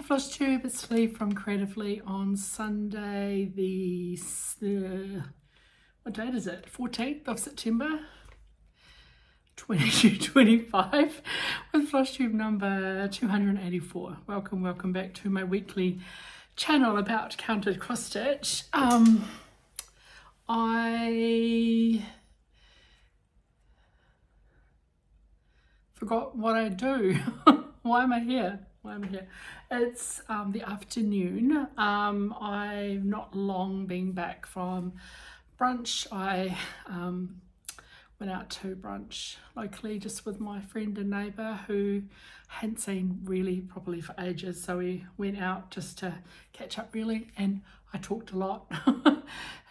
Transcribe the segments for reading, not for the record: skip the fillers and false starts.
FLOSSTUBE, it's Leigh from Creatively on Sunday, what date is it? 14th of September 2025 with FLOSSTUBE number 284. Welcome back to my weekly channel about counted cross stitch. I forgot what I do. Why am I here? It's the afternoon. I've not long been back from brunch. I went out to brunch locally just with my friend and neighbour who hadn't seen really properly for ages, so we went out just to catch up really, and I talked a lot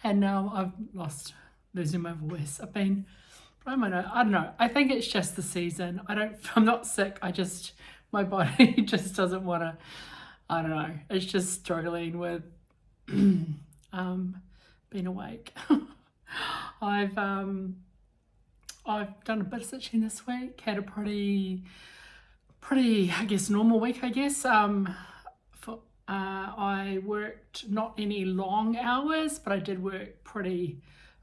and now I've losing my voice. I don't know, I think it's just the season. I'm not sick, my body just doesn't want to, I don't know, it's just struggling with being awake. I've done a bit of stitching this week, had a pretty I guess normal week, I guess. I worked not any long hours, but I did work it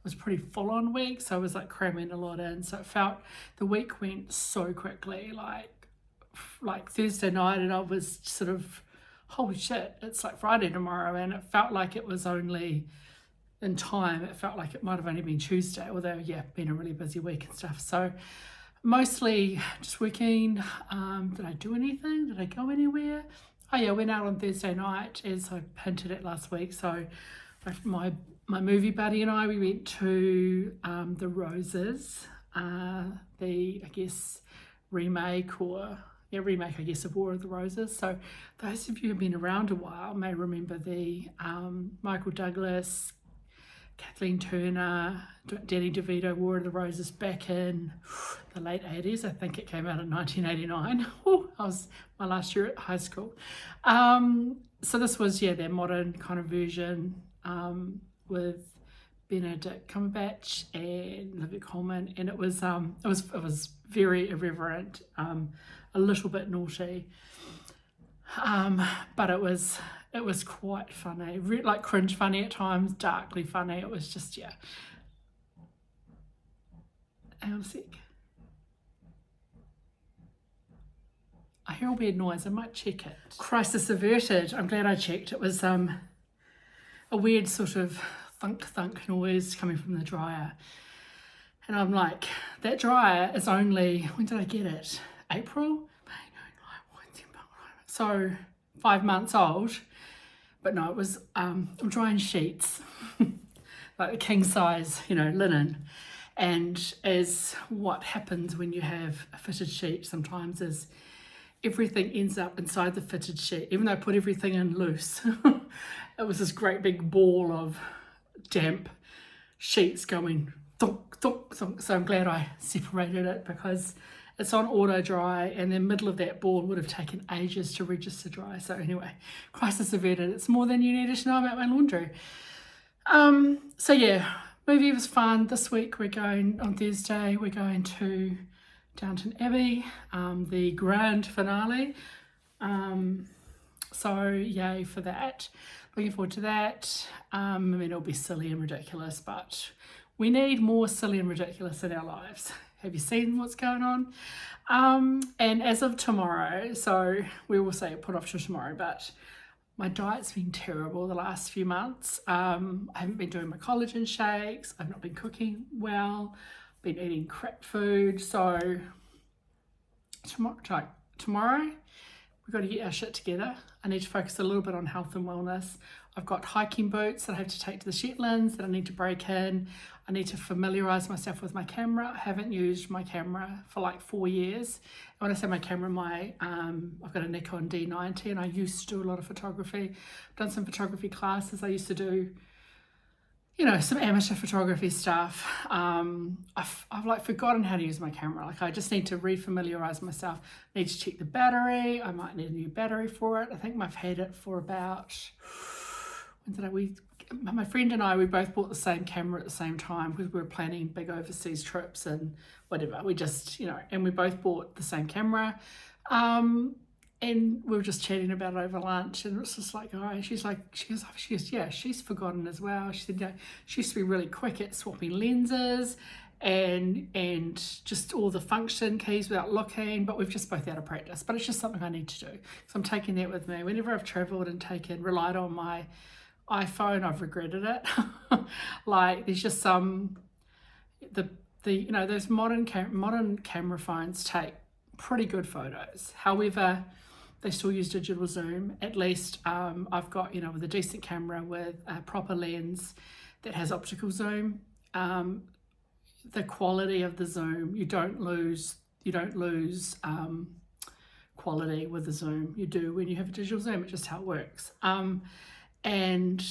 was pretty full on week, so I was like cramming a lot in, so it felt the week went so quickly, like Thursday night, and I was sort of, holy shit, it's like Friday tomorrow, and it felt like it was only in time, it felt like it might have only been Tuesday, although yeah, been a really busy week and stuff. So mostly just working. Did I do anything? Did I go anywhere? Oh yeah, I went out on Thursday night, as I hinted at last week. So my movie buddy and I, we went to the Roses, the, I guess, remake, I guess, of War of the Roses. So those of you who've been around a while may remember the Michael Douglas, Kathleen Turner, Danny DeVito War of the Roses back in the late 80s. I think it came out in 1989. That was my last year at high school. So this was, yeah, their modern kind of version with Benedict Cumberbatch and Olivia Colman, and it was very irreverent, a little bit naughty, but it was quite funny, like cringe funny at times, darkly funny. It was just, yeah. Hang on a sec. I hear a weird noise, I might check it. Crisis averted. I'm glad I checked. It was a weird sort of thunk noise coming from the dryer. And I'm like, that dryer is only, when did I get it? April? So 5 months old. But no, it was, I'm drying sheets, like the king size, linen. And as what happens when you have a fitted sheet sometimes is everything ends up inside the fitted sheet. Even though I put everything in loose, it was this great big ball of damp sheets going thunk, thunk, thunk. So I'm glad I separated it, because it's on auto dry, and the middle of that ball would have taken ages to register dry. So anyway, crisis averted. It's more than you needed to know about my laundry. So yeah, movie was fun. This week on Thursday, we're going to Downton Abbey, the grand finale. So yay for that. Looking forward to that. I mean, it'll be silly and ridiculous, but we need more silly and ridiculous in our lives. Have you seen what's going on? And as of tomorrow, so we will say put off to tomorrow, but my diet's been terrible the last few months. I haven't been doing my collagen shakes. I've not been cooking well. Been eating crap food. So tomorrow we've got to get our shit together. I need to focus a little bit on health and wellness. I've got hiking boots that I have to take to the Shetlands that I need to break in. I need to familiarise myself with my camera. I haven't used my camera for like 4 years. And when I say my camera, I've got a Nikon D90, and I used to do a lot of photography. I've done some photography classes. I used to do, some amateur photography stuff. I've like forgotten how to use my camera. Like I just need to re-familiarise myself. I need to check the battery. I might need a new battery for it. I think I've had it for about, my friend and I, we both bought the same camera at the same time because we were planning big overseas trips and whatever. We just, and we both bought the same camera. And we were just chatting about it over lunch, and it was just like, oh, she goes, yeah, she's forgotten as well. She said, she used to be really quick at swapping lenses and just all the function keys without looking, but we've just both out of practice. But it's just something I need to do. So I'm taking that with me. Whenever I've travelled and relied on my iPhone, I've regretted it. Like there's just those modern camera phones take pretty good photos. However, they still use digital zoom. At least I've got, with a decent camera with a proper lens that has optical zoom. The quality of the zoom, you don't lose quality with the zoom. You do when you have a digital zoom. It's just how it works. And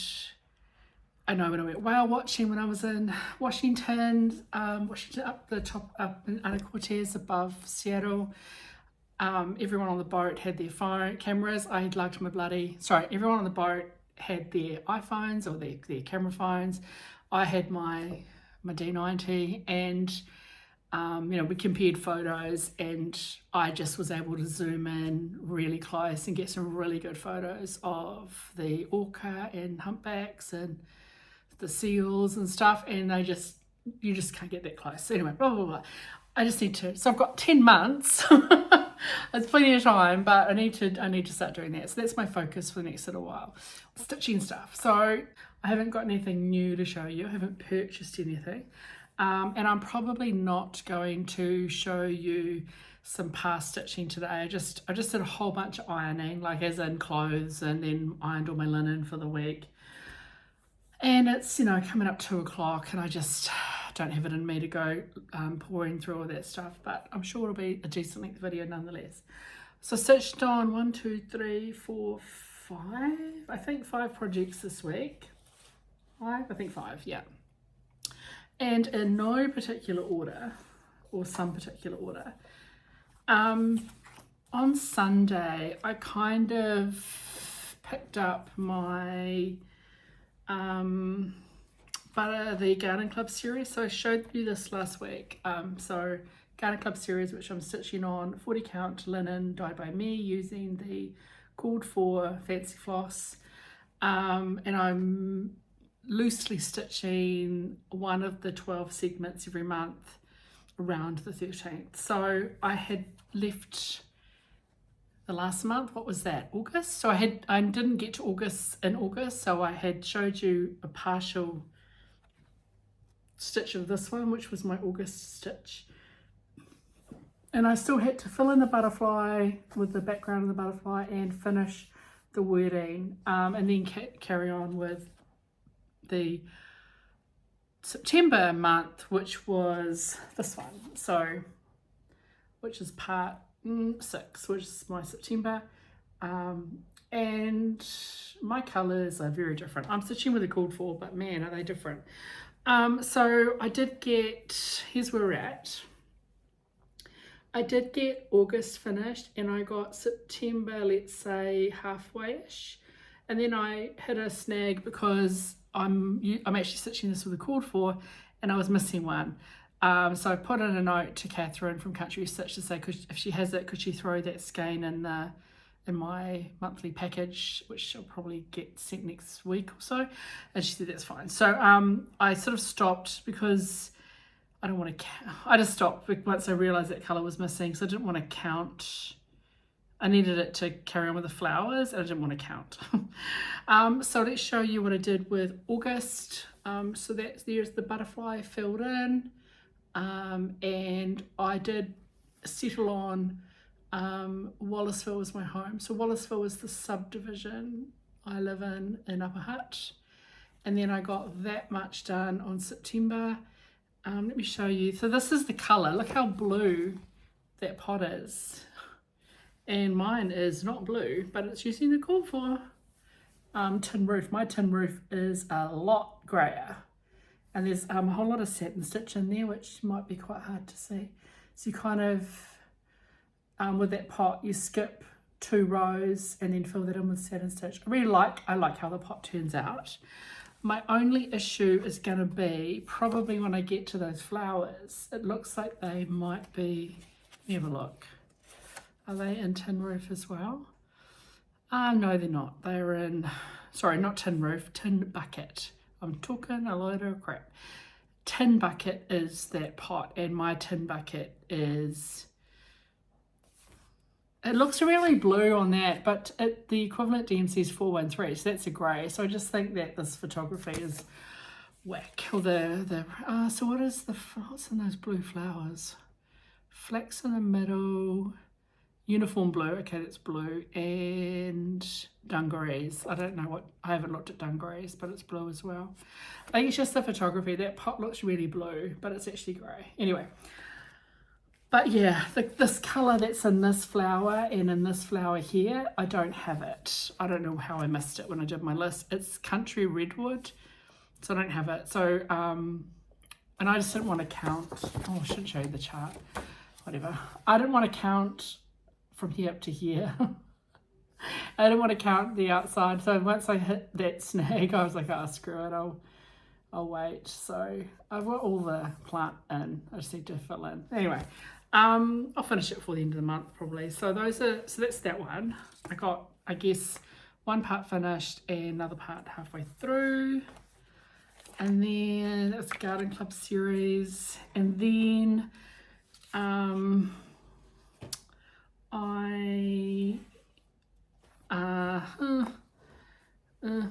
I know when I went whale watching when I was in Washington up in Anacortes above Seattle, everyone on the boat had their phone cameras. Everyone on the boat had their iPhones or their camera phones. I had my D90, and we compared photos, and I just was able to zoom in really close and get some really good photos of the orca and humpbacks and the seals and stuff, and you just can't get that close. Anyway, blah blah blah. I just need to. So I've got 10 months. It's plenty of time, but I need to start doing that. So that's my focus for the next little while. Stitching stuff. So I haven't got anything new to show you. I haven't purchased anything, and I'm probably not going to show you some past stitching today. I just did a whole bunch of ironing, like as in clothes, and then ironed all my linen for the week. And it's, coming up 2 o'clock, and I just don't have it in me to go pouring through all that stuff, but I'm sure it'll be a decent length video nonetheless. So I stitched on 1, 2, 3, 4, 5, I think 5 projects this week. 5, I think 5, yeah. And in no particular order, or some particular order. On Sunday, I kind of picked up my the Garden Club series. So I showed you this last week. So Garden Club series, which I'm stitching on 40 count linen dyed by me using the called for fancy floss, and I'm loosely stitching one of the 12 segments every month around the 13th. So I had left the last month, what was that, August? So I didn't get to August in August, so I had showed you a partial stitch of this one, which was my August stitch, and I still had to fill in the butterfly with the background of the butterfly and finish the wording, and then carry on with the September month, which was this one, so which is part 6, which is my September, and my colours are very different. I'm stitching with a called for, but man, are they different. So I did get, here's where we're at. I did get August finished, and I got September, let's say halfway-ish, and then I hit a snag because I'm actually stitching this with a called for, and I was missing one. So I put in a note to Catherine from Country Stitch to say, if she has it, could she throw that skein in my monthly package, which I'll probably get sent next week or so. And she said that's fine. So I sort of stopped because I don't want to count. I just stopped once I realised that colour was missing, so I didn't want to count. I needed it to carry on with the flowers, and I didn't want to count. So let's show you what I did with August. So there's the butterfly filled in. And I did settle on Wallaceville was my home. So Wallaceville is the subdivision I live in Upper Hutt, and then I got that much done on September. Let me show you. So this is the colour. Look how blue that pot is, and mine is not blue, but it's using the call for tin roof. My tin roof is a lot grayer. And there's a whole lot of satin stitch in there, which might be quite hard to see. So you kind of, with that pot, you skip 2 rows and then fill that in with satin stitch. I like how the pot turns out. My only issue is going to be probably when I get to those flowers. It looks like they might be, let me have a look. Are they in Tin Roof as well? No, they're not. They're in, sorry, not Tin Roof, Tin Bucket. I'm talking a load of crap. Tin Bucket is that pot, and my Tin Bucket is, it looks really blue on that, but the equivalent DMC is 413, so that's a grey. So I just think that this photography is whack. Or so what's in those blue flowers? Flax in the middle, uniform blue, okay, that's blue, and dungarees. I don't know what, I haven't looked at dungarees, but it's blue as well. I think it's just the photography. That pot looks really blue, but it's actually grey. Anyway, but yeah, this colour that's in this flower and in this flower here, I don't have it. I don't know how I missed it when I did my list. It's Country Redwood, so I don't have it. So, and I just didn't want to count. Oh, I shouldn't show you the chart. Whatever. I didn't want to count from here up to here. I didn't want to count the outside. So once I hit that snag, I was like, oh, screw it. I'll wait. So I've got all the plant in. I just need to fill in. Anyway, I'll finish it before the end of the month probably. So so that's that one. I got, I guess, one part finished and another part halfway through. And then that's a Garden Club series. And then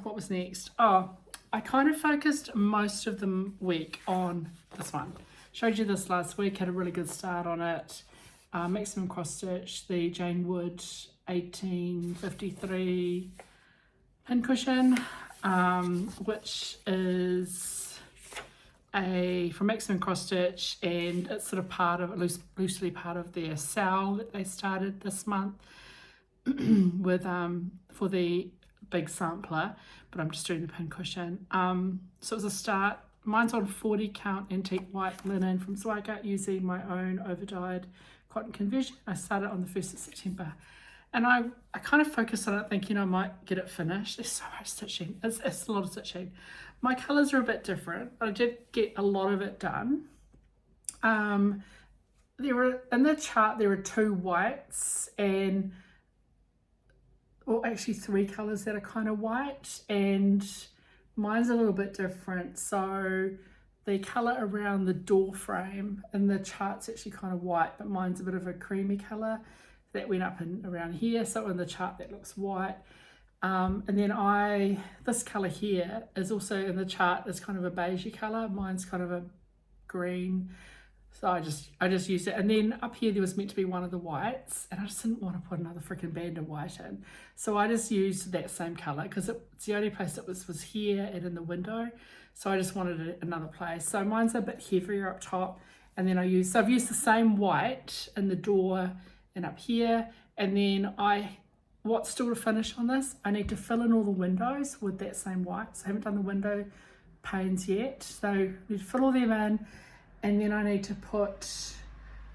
what was next? Oh, I kind of focused most of the week on this one. Showed you this last week, had a really good start on it. Maximum cross stitch, the Jane Wood 1853 pincushion, which is from Maximum Cross Stitch, and it's sort of part of, loosely part of their sale that they started this month with for the big sampler, but I'm just doing the pincushion. So it was a start. Mine's on 40 count antique white linen from Zweigart using my own overdyed cotton conversion. I started on the 1st of September. And I kind of focused on it thinking I might get it finished. There's so much stitching. It's a lot of stitching. My colours are a bit different. I did get a lot of it done. There were, in the chart, there were 2 whites and, well, actually 3 colours that are kind of white, and mine's a little bit different. So the colour around the door frame in the chart's actually kind of white, but mine's a bit of a creamy colour that went up and around here. So in the chart that looks white. And then this colour here is also in the chart is kind of a beigey colour. Mine's kind of a green. So I just used it. And then up here there was meant to be one of the whites, and I just didn't want to put another freaking band of white in. So I just used that same colour because it's the only place that was here and in the window. So I just wanted another place. So mine's a bit heavier up top. And then I've used the same white in the door and up here. And then what's still to finish on this, I need to fill in all the windows with that same white. So I haven't done the window panes yet. So I need to fill all them in, and then I need to put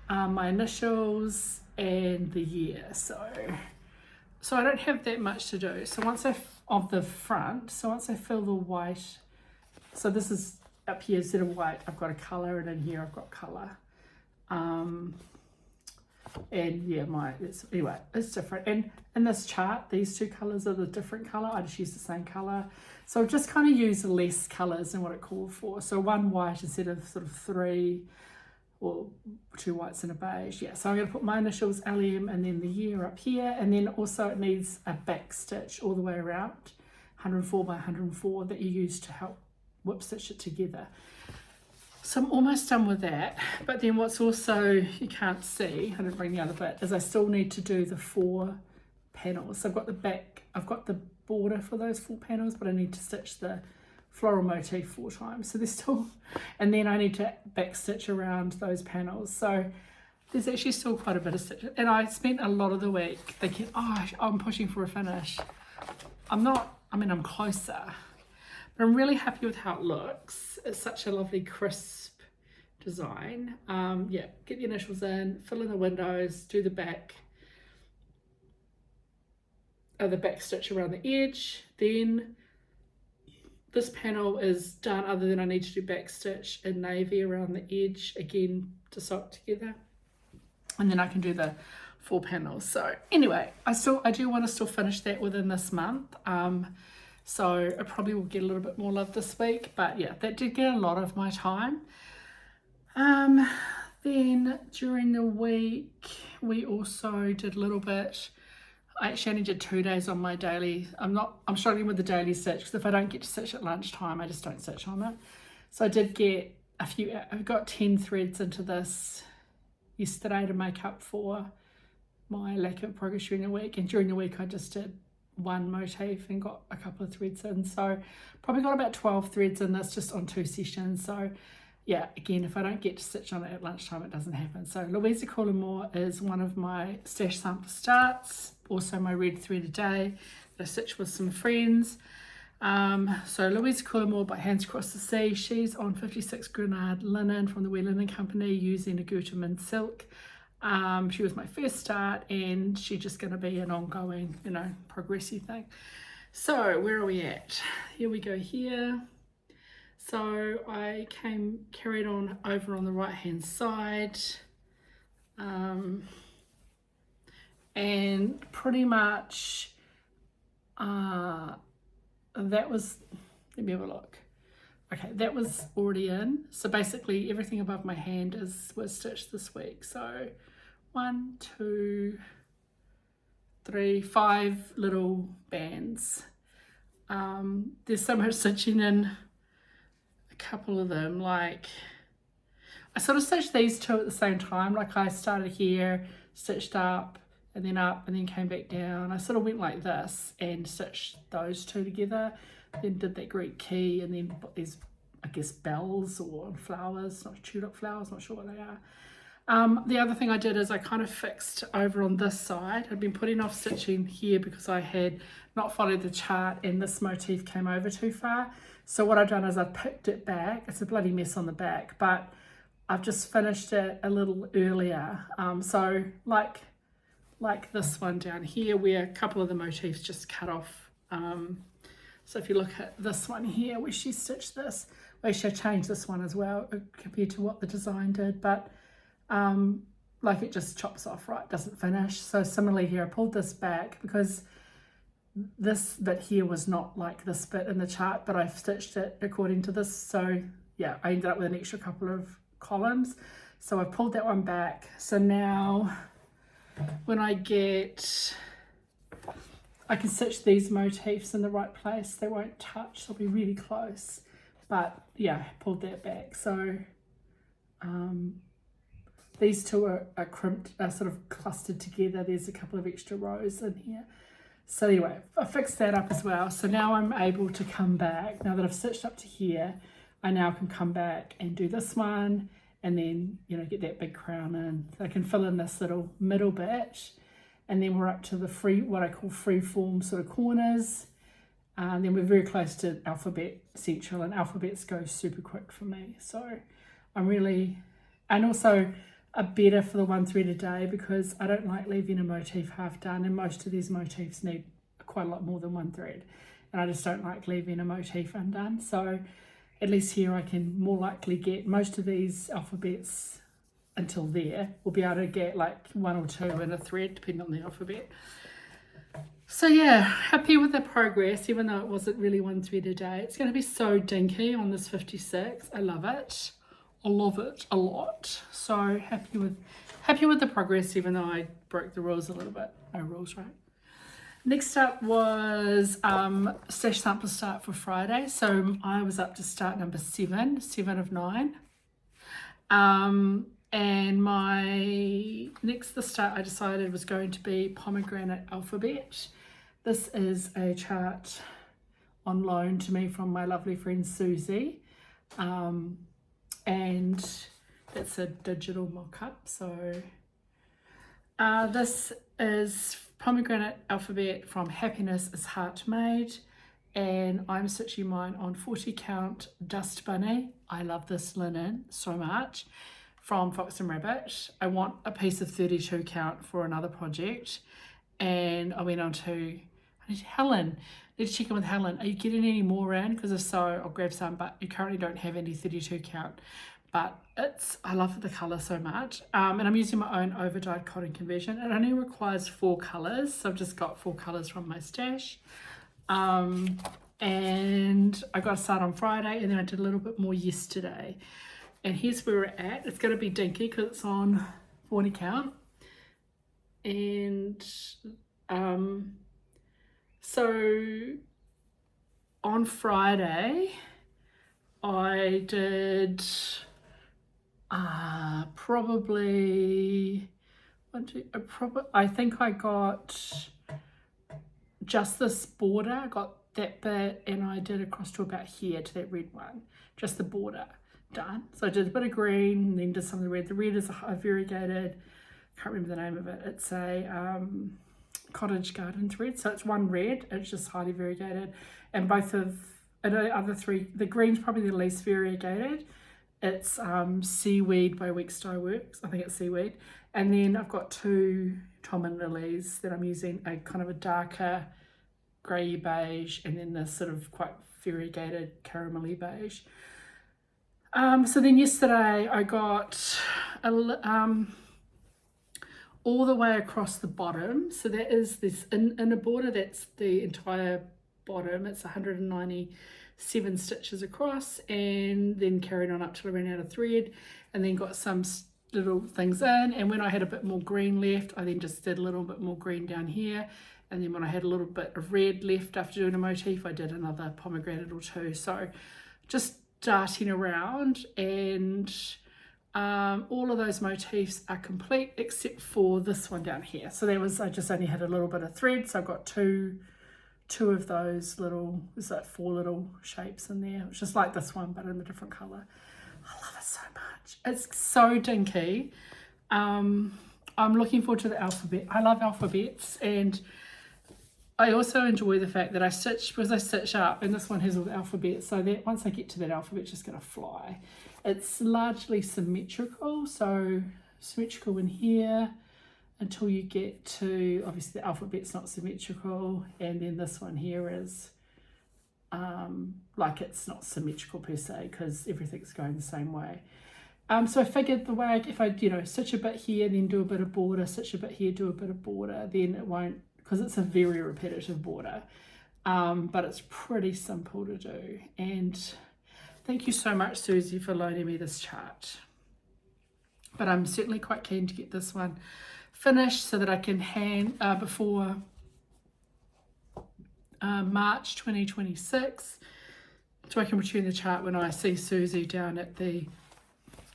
my initials and the year. So I don't have that much to do. So once of the front, so once I fill the white, so this is up here instead of white, I've got a colour, and in here I've got colour. And yeah, anyway, it's different. And in this chart, these 2 colours are the different colour. I just use the same colour. So I've just kind of used less colours than what it called for. So 1 white instead of sort of 3, or 2 whites and a beige. Yeah, so I'm going to put my initials, LM, and then the year up here. And then also it needs a back stitch all the way around, 104 by 104, that you use to help whip stitch it together. So I'm almost done with that, but then what's also, you can't see, I didn't bring the other bit, is I still need to do the 4 panels. So I've got the back, I've got the border for those 4 panels, but I need to stitch the floral motif 4 times. So there's still, and then I need to back stitch around those panels. So there's actually still quite a bit of stitch. And I spent a lot of the week thinking, oh, I'm pushing for a finish. I'm not, I mean, I'm closer. But I'm really happy with how it looks. It's such a lovely crisp design. Yeah, get the initials in, fill in the windows, do the back stitch around the edge. Then this panel is done, other than I need to do back stitch in navy around the edge again to sew it together. And then I can do the 4 panels. So anyway, I do want to still finish that within this month. So I probably will get a little bit more love this week, but yeah, that did get a lot of my time. Then during the week, we also did a little bit. I actually only did 2 days on my daily. I'm struggling with the daily stitch because if I don't get to stitch at lunchtime, I just don't stitch on it. So I did get I've got 10 threads into this yesterday to make up for my lack of progress during the week. And during the week, I just did one motif and got a couple of threads in. So probably got about 12 threads in this just on 2 sessions. So yeah, again, if I don't get to stitch on it at lunchtime, it doesn't happen. So Louisa Coulimore is one of my stash sample starts. Also my red thread a day that I stitched with some friends. So Louisa Coulimore by Hands Across the Sea. She's on 56 Grunard linen from the Wee Linen Company using a Gütermann silk. She was my first start, and she's just going to be an ongoing, progressive thing. So where are we at? Here we go here. So I carried on over on the right hand side, and pretty much that was, let me have a look. Okay, that was already in. So basically everything above my hand was stitched this week. So 1, 2, 3, 5 little bands. There's so much stitching in a couple of them. Like I sort of stitched these two at the same time. Like I started here, stitched up and then came back down. I sort of went like this and stitched those two together, then did that Greek key, and then there's, I guess, bells or flowers, not tulip flowers, not sure what they are. The other thing I did is I kind of fixed over on this side. I'd been putting off stitching here because I had not followed the chart and this motif came over too far. So what I've done is I've picked it back. It's a bloody mess on the back, but I've just finished it a little earlier. So like this one down here where a couple of the motifs just cut off. So if you look at this one here where she stitched this, well, she changed this one as well compared to what the design did, but like it just chops off, right, doesn't finish. So similarly here, I pulled this back because this bit here was not like this bit in the chart, but I've stitched it according to this. So yeah, I ended up with an extra couple of columns. So I pulled that one back. So now when I can stitch these motifs in the right place. They won't touch, they'll be really close. But yeah, pulled that back. So these two are crimped, sort of clustered together. There's a couple of extra rows in here. So anyway, I fixed that up as well. So now I'm able to come back. Now that I've stitched up to here, I now can come back and do this one, and then, get that big crown in. So I can fill in this little middle bit, and then we're up to the what I call free form sort of corners. And then we're very close to alphabet central, and alphabets go super quick for me. So I'm really, and also better for the 1 thread a day because I don't like leaving a motif half done, and most of these motifs need quite a lot more than 1 thread, and I just don't like leaving a motif undone. So at least here I can more likely get most of these alphabets until there. We'll be able to get like 1 or 2 in a thread depending on the alphabet. So yeah, happy with the progress, even though it wasn't really 1 thread a day. It's going to be so dinky on this 56. I love it. I love it a lot. So happy with the progress, even though I broke the rules a little bit. No rules, right? Next up was stash sample start for Friday. So I was up to start number 7 of 9. And the start I decided was going to be Pomegranate Alphabet. This is a chart on loan to me from my lovely friend Susie. And it's a digital mock-up. So this is Pomegranate Alphabet from Happiness is Heart Made, and I'm stitching mine on 40 count Dist Bunny. I love this linen so much, from Fox and Rabbit. I want a piece of 32 count for another project, and I went on to Helen. Let's check in with Helen. Are you getting any more in? Because if so, I'll grab some, but you currently don't have any 32 count. but I love the colour so much. And I'm using my own overdyed cotton conversion. It only requires 4 colours, so I've just got 4 colours from my stash. And I got to start on Friday, and then I did a little bit more yesterday. And here's where we're at. It's going to be dinky because it's on 40 count. And so on Friday I did probably I think I got just this border. I got that bit, and I did across to about here to that red one, just the border done. So I did a bit of green and then did some of the red. The red is a variegated, can't remember the name of it, it's a cottage garden thread, so it's one red, it's just highly variegated, and both of the other 3, the green's probably the least variegated. It's Seaweed by Weeks Dye Works, I think it's Seaweed. And then I've got 2 Tom and Lily's that I'm using, a kind of a darker grey beige, and then this sort of quite variegated caramelly beige. So then yesterday I got all the way across the bottom, so that is this inner border, that's the entire bottom. It's 197 stitches across, and then carried on up till I ran out of thread, and then got some little things in. And when I had a bit more green left, I then just did a little bit more green down here, and then when I had a little bit of red left after doing a motif, I did another pomegranate or 2. So just darting around, and all of those motifs are complete except for this one down here. So there was, I just only had a little bit of thread, so I've got two of those little, there's like 4 little shapes in there. It's just like this one but in a different colour. I love it so much. It's so dinky. I'm looking forward to the alphabet. I love alphabets, and I also enjoy the fact that I stitch up, and this one has all the alphabet, so that once I get to that alphabet, it's just going to fly. It's largely symmetrical, so symmetrical in here until you get to, obviously the alphabet's not symmetrical, and then this one here is like it's not symmetrical per se because everything's going the same way. So I figured the way, if I stitch a bit here, then do a bit of border, stitch a bit here, do a bit of border, then it won't, because it's a very repetitive border, but it's pretty simple to do. And thank you so much, Susie, for loaning me this chart. But I'm certainly quite keen to get this one finished so that I can hand before March 2026, so I can return the chart when I see Susie down at the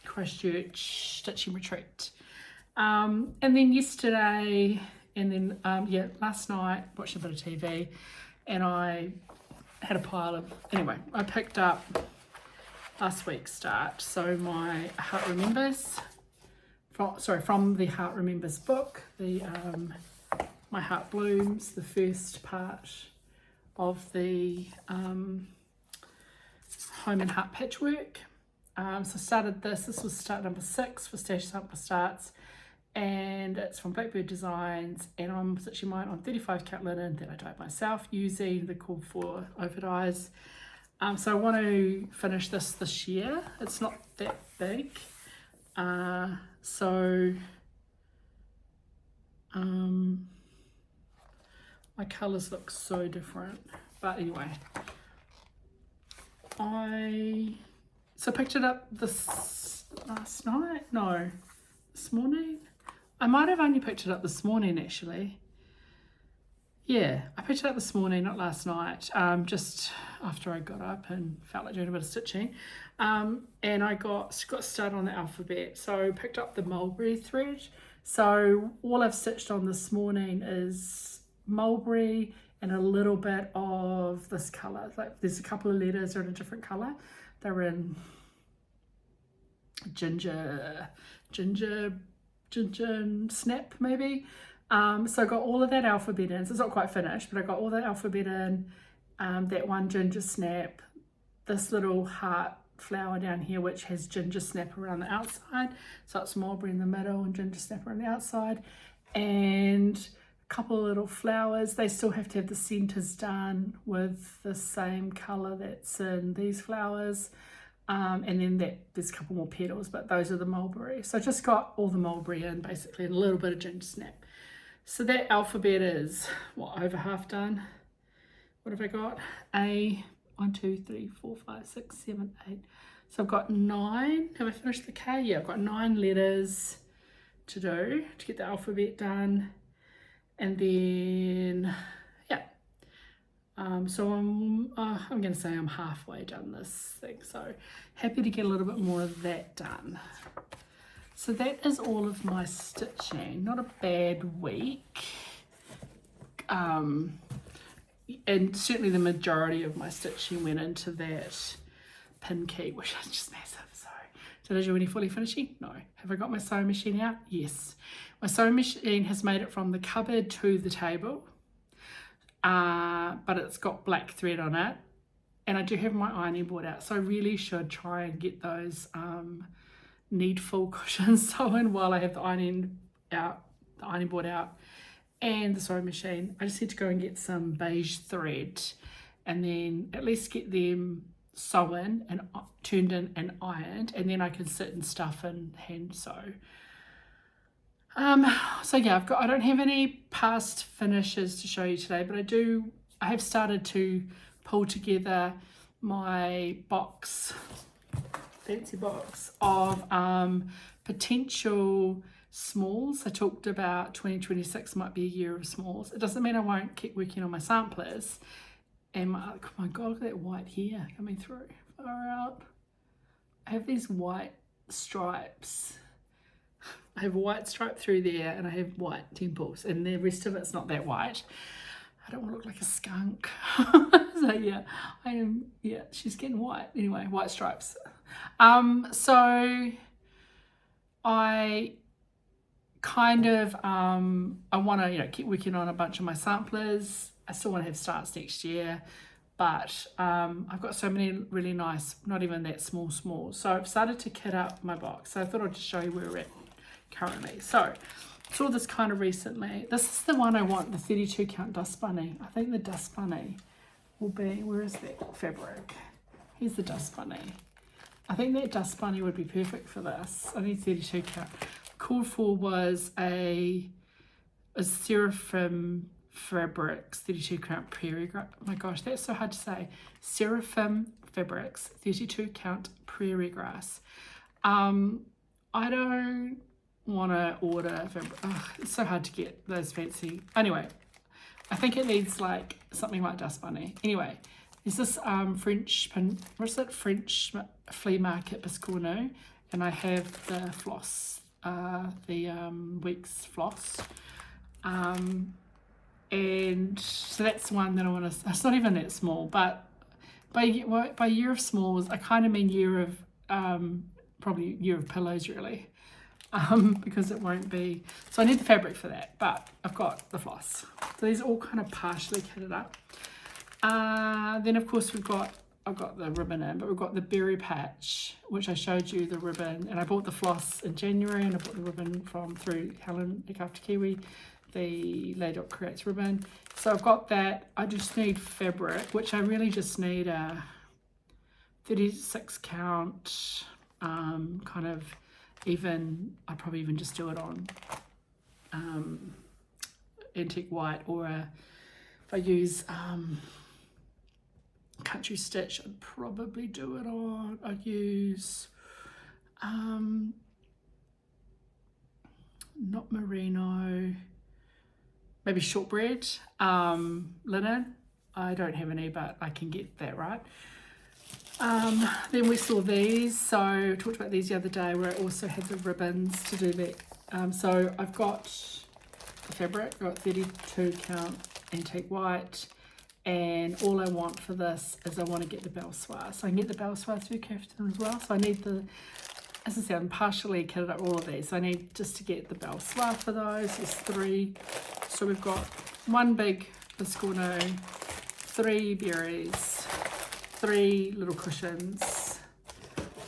Christchurch Stitching Retreat. And then yesterday, and then last night, watched a bit of TV, and I had a pile of, anyway, I picked up last week's start, so my Heart Remembers, from the Heart Remembers book, the My Heart Blooms, the first part of the Home and Heart Patchwork. So I started this was start number 6 for Stash Sample Starts, and it's from Blackbird Designs, and I'm stitching mine on 35 count linen that I dyed myself using the called for overdyes. So I want to finish this year. It's not that big, so my colours look so different, but anyway, I picked it up this morning. I might have only picked it up this morning actually. Yeah, I picked it up this morning, not last night, just after I got up and felt like doing a bit of stitching. And I got started on the alphabet, so I picked up the mulberry thread. So all I've stitched on this morning is mulberry and a little bit of this colour. Like there's a couple of letters that are in a different colour. They're in ginger snap maybe. So I got all of that alphabet in, so it's not quite finished, but I got all that alphabet in, that one ginger snap, this little heart flower down here which has ginger snap around the outside, so it's mulberry in the middle and ginger snap around the outside, and a couple of little flowers. They still have to have the centers done with the same color that's in these flowers, And then there's a couple more petals, but those are the mulberry. So I just got all the mulberry in basically, and a little bit of ginger snap. So that alphabet is, what, over half done. What have I got? 1, 2, 3, 4, 5, 6, 7, 8. So I've got 9. Have I finished the K? Yeah, I've got 9 letters to do to get the alphabet done. And then, yeah. So I'm going to say I'm halfway done this thing. So happy to get a little bit more of that done. So that is all of my stitching. Not a bad week. And certainly the majority of my stitching went into that pin key, which is just massive. So did I do any fully finishing? No. Have I got my sewing machine out? Yes. My sewing machine has made it from the cupboard to the table, but it's got black thread on it, and I do have my ironing board out, so I really should try and get those needful cushions sewn while I have the ironing board out and the sewing machine. I just need to go and get some beige thread and then at least get them sewn and turned in and ironed, and then I can sit and stuff and hand sew. So yeah, I don't have any past finishes to show you today, but I have started to pull together my box, fancy box of potential smalls. I talked about 2026 might be a year of smalls. It doesn't mean I won't keep working on my samplers. And oh my God, look at that white here coming through. Far out. I have these white stripes. I have a white stripe through there, and I have white temples, and the rest of it's not that white. I don't want to look like a skunk. So yeah, she's getting white. Anyway, white stripes. So I kind of, I want to, keep working on a bunch of my samplers. I still want to have starts next year, but I've got so many really nice, not even that small. So I've started to kit up my box. So I thought I'd just show you where we're at currently. So saw this kind of recently. This is the one I want, the 32 count Dist Bunny. I think the Dist Bunny will be, where is that fabric? Here's the Dist Bunny. I think that Dist Bunny would be perfect for this. I need 32 count. Called for was a Seraphim Fabrics 32 count prairie grass. Oh my gosh, that's so hard to say. Seraphim Fabrics 32 count prairie grass. I don't want to order fabric. It's so hard to get those fancy. Anyway, I think it needs like something like Dist Bunny. Anyway, there's this French flea market Biscorno, and I have the floss, the week's floss. And so that's one that I want to, it's not even that small, but by year of smalls, I kind of mean year of, probably year of pillows really, because it won't be, so I need the fabric for that, but I've got the floss. So these are all kind of partially kitted up. Then of course I've got the ribbon in, but we've got the berry patch, which I showed you the ribbon, and I bought the floss in January, and I bought the ribbon through Helen Look After Kiwi, the Leigh Creates ribbon. So I've got that. I just need fabric, which I really just need a 36 count, kind of even, I'd probably even just do it on antique white, or if I use country stitch, I'd probably do it on, I'd use not merino, maybe shortbread linen. I don't have any, but I can get that right. Then we saw these, so I talked about these the other day, where I also had the ribbons to do that. So I've got the fabric, I've got 32 count antique white, and all I want for this is I want to get the Belsoir. So I can get the Belsoir through Crafton as well. So I need the, as I said, I'm partially kitted up all of these. So I need just to get the Belsoir for those. There's 3. So we've got one big Biscorno, 3 berries, 3 little cushions.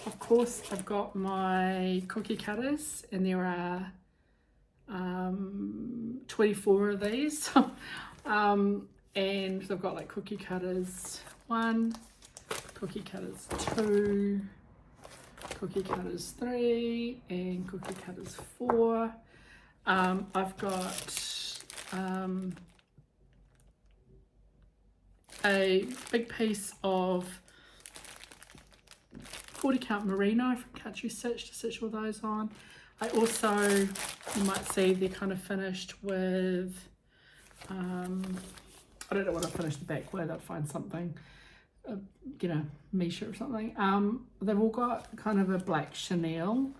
Of course, I've got my cookie cutters, and there are 24 of these. And I've got like cookie cutters 1, cookie cutters 2, cookie cutters 3 and cookie cutters 4. I've got a big piece of 40 count merino from Country Stitch to stitch all those on. I also, you might see they're kind of finished with, I don't know what I finished the back with, I'd find something, you know, Misha or something. They've all got kind of a black chenille.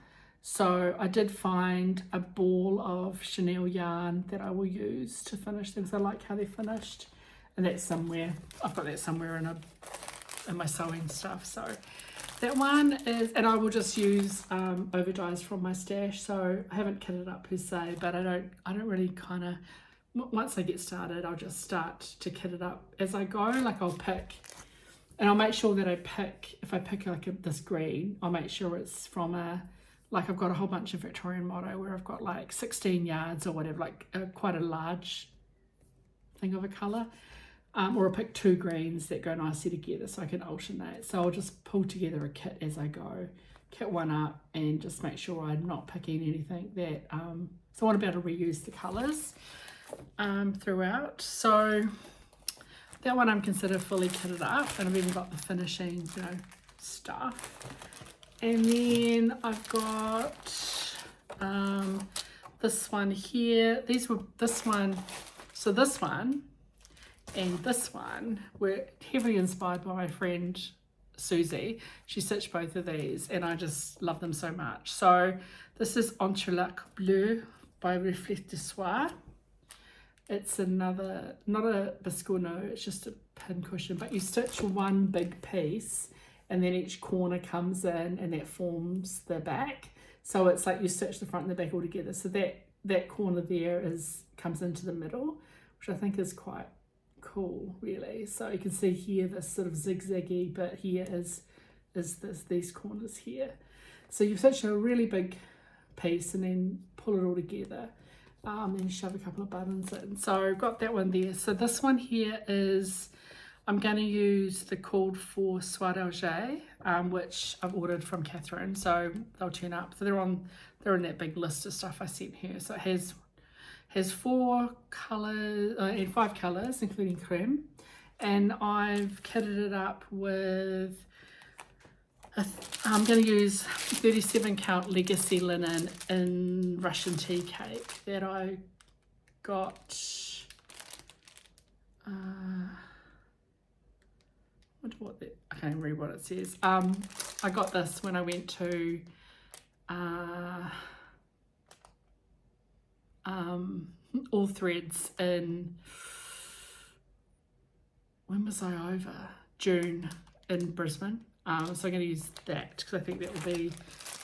So I did find a ball of chenille yarn that I will use to finish them. So I like how they're finished. And that's somewhere, I've got that somewhere in my sewing stuff. So that one is, and I will just use overdyes from my stash. So I haven't kitted up per se, but I don't really kind of, once I get started, I'll just start to kit it up as I go. Like I'll pick, and I'll make sure that I pick, if I pick like this green, I'll make sure it's from like I've got a whole bunch of Victorian motto where I've got like 16 yards or whatever, like quite a large thing of a colour. Or I'll pick 2 greens that go nicely together so I can alternate. So I'll just pull together a kit as I go, kit one up, and just make sure I'm not picking anything that, so I want to be able to reuse the colours throughout. So that one I'm considered fully kitted up, and I've even got the finishing, you know, stuff. And then I've got this one here. This one and this one were heavily inspired by my friend Susie. She stitched both of these and I just love them so much. So this is Entrelac Bleu by Reflet de Soie. It's another, not a biscuit, it's just a pin cushion, but you stitch one big piece and then each corner comes in and that forms the back. So it's like you stitch the front and the back all together. So that corner there comes into the middle, which I think is quite cool, really. So you can see here this sort of zigzaggy bit here is these corners here. So you stitch a really big piece and then pull it all together, and shove a couple of buttons in. So I've got that one there. So this one here is, I'm going to use the called for Soie d'Alger, which I've ordered from Catherine, so they'll turn up. So they're in that big list of stuff I sent her. So it has 4 colours and 5 colours, including creme, and I've kitted it up with I'm going to use 37 count legacy linen in Russian tea cake that I got, I can't even read what it says. I got this when I went to All Threads in, when was I over? June in Brisbane. So I'm going to use that because I think that will be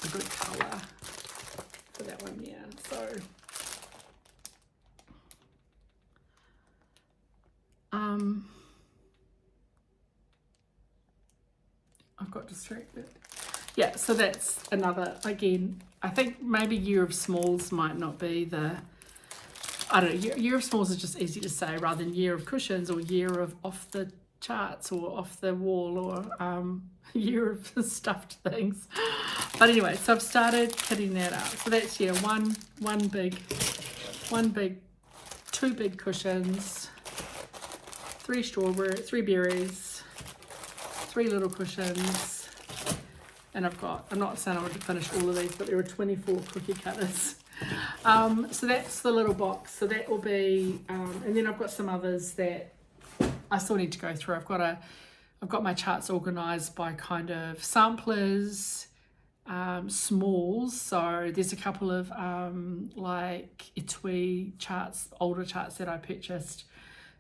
a good colour for that one, yeah. So I've got distracted. Yeah, so that's another, again, I think maybe Year of Smalls might not be the, I don't know, Year of Smalls is just easy to say rather than Year of Cushions or Year of Off the Charts or Off the Wall or Year of Stuffed Things. But anyway, so I've started kitting that up. So that's, yeah, two big cushions, 3 berries, 3 little cushions, and I'm not saying I want to finish all of these, but there are 24 cookie cutters. So that's the little box. So that will be, and then I've got some others that I still need to go through. I've got my charts organised by kind of samplers, smalls. So there's a couple of like etui charts, older charts that I purchased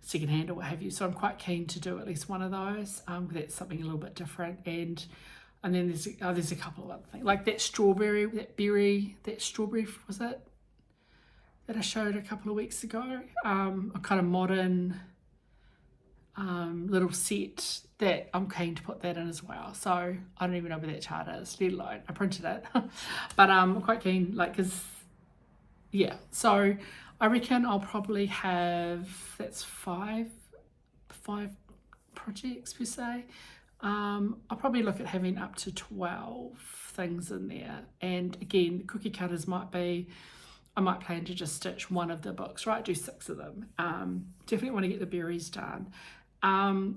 secondhand or what have you. So I'm quite keen to do at least one of those. That's something a little bit different. And then there's a couple of other things like that strawberry was it that I showed a couple of weeks ago. A kind of modern little set that I'm keen to put that in as well. So I don't even know where that chart is, let alone I printed it. But I'm quite keen, like, because yeah, so I reckon I'll probably have, that's five projects per se. I'll probably look at having up to 12 things in there. And again, the cookie cutters might be, I might plan to just stitch one of the books, right? Do 6 of them. Definitely want to get the berries done.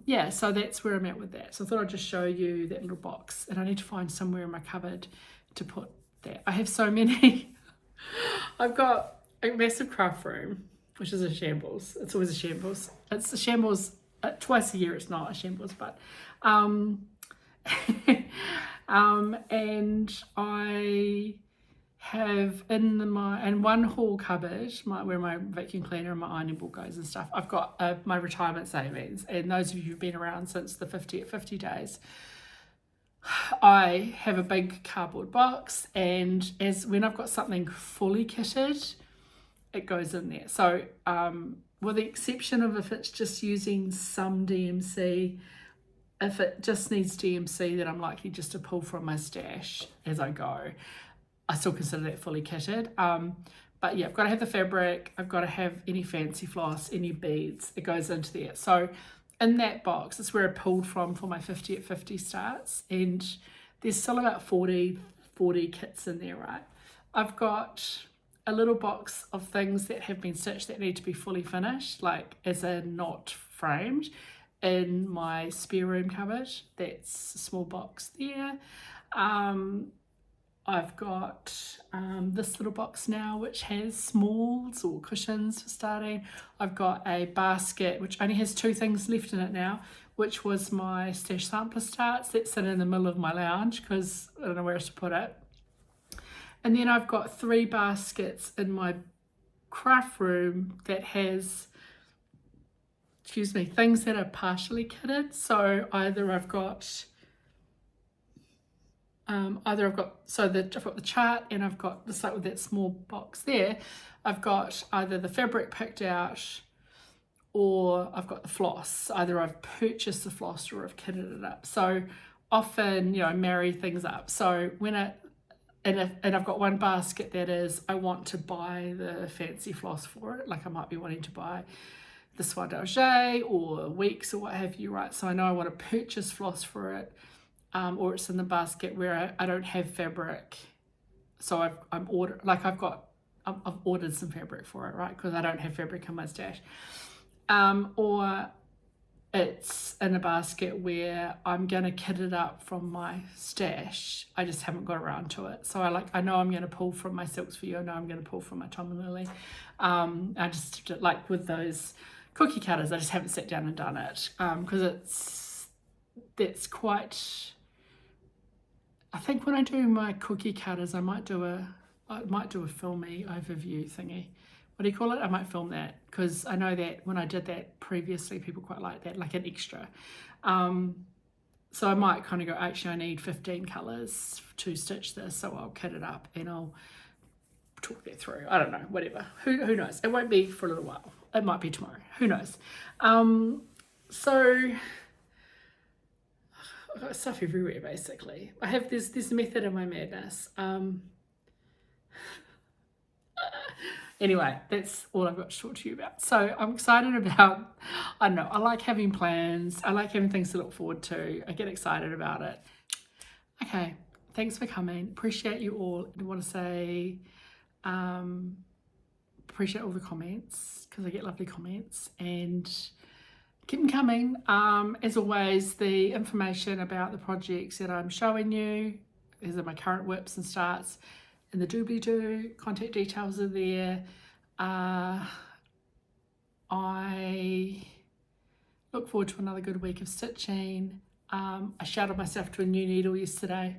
Yeah, so that's where I'm at with that. So I thought I'd just show you that little box, and I need to find somewhere in my cupboard to put that. I have so many. I've got a massive craft room, which is a shambles. It's always a shambles. It's a shambles twice a year. It's not a shambles, but and I have in one hall cupboard, where my vacuum cleaner and my ironing board goes and stuff, I've got my retirement savings. And those of you who've been around since the 50 days, I have a big cardboard box, and when I've got something fully kitted, it goes in there. So with the exception of if it's just using some DMC, if it just needs DMC that I'm likely just to pull from my stash as I go, I still consider that fully kitted. But yeah, I've got to have the fabric, I've got to have any fancy floss, any beads, it goes into there. So in that box, it's where I pulled from for my 50 at 50 starts, and there's still about 40 kits in there, right? I've got a little box of things that have been stitched that need to be fully finished, like as in not framed, in my spare room cupboard. That's a small box there. I've got this little box now which has smalls or cushions for starting. I've got a basket which only has 2 things left in it now, which was my stash sampler starts that sit in the middle of my lounge because I don't know where else to put it. And then I've got 3 baskets in my craft room that has, things that are partially kitted. So either I've got I've got the chart, and I've got the like with that small box there, I've got either the fabric picked out, or I've got the floss. Either I've purchased the floss or I've kitted it up. So often, I marry things up. So and I've got one basket that is, I want to buy the fancy floss for it. Like I might be wanting to buy the Soie d'Alger or Weeks or what have you, right? So I know I want to purchase floss for it. Or it's in the basket where I don't have fabric, so I've ordered some fabric for it, right? Because I don't have fabric in my stash. Or it's in a basket where I'm gonna kit it up from my stash. I just haven't got around to it. So I know I'm gonna pull from my Silks For You. I know I'm gonna pull from my Tom and Lily. I just like with those cookie cutters, I just haven't sat down and done it because that's quite. I think when I do my cookie cutters, I might do a filmy overview thingy. What do you call it? I might film that because I know that when I did that previously, people quite like that, like an extra. So I might kind of go, actually, I need 15 colours to stitch this, so I'll kit it up and I'll talk that through. I don't know, whatever. Who knows? It won't be for a little while. It might be tomorrow. Who knows? So I've got stuff everywhere basically. I have this method of my madness. Anyway, that's all I've got to talk to you about. So I'm excited about, I don't know, I like having plans. I like having things to look forward to. I get excited about it. Okay, thanks for coming. Appreciate you all. I want to say appreciate all the comments because I get lovely comments, and keep them coming. As always, the information about the projects that I'm showing you, these are my current whips and starts, and the doobly-doo, contact details are there. I look forward to another good week of stitching. I shouted myself to a new needle yesterday.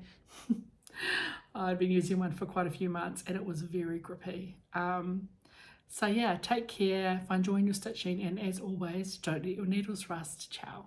I've been using one for quite a few months and it was very grippy. So yeah, take care if you're enjoying your stitching, and as always, don't let your needles rust. Ciao.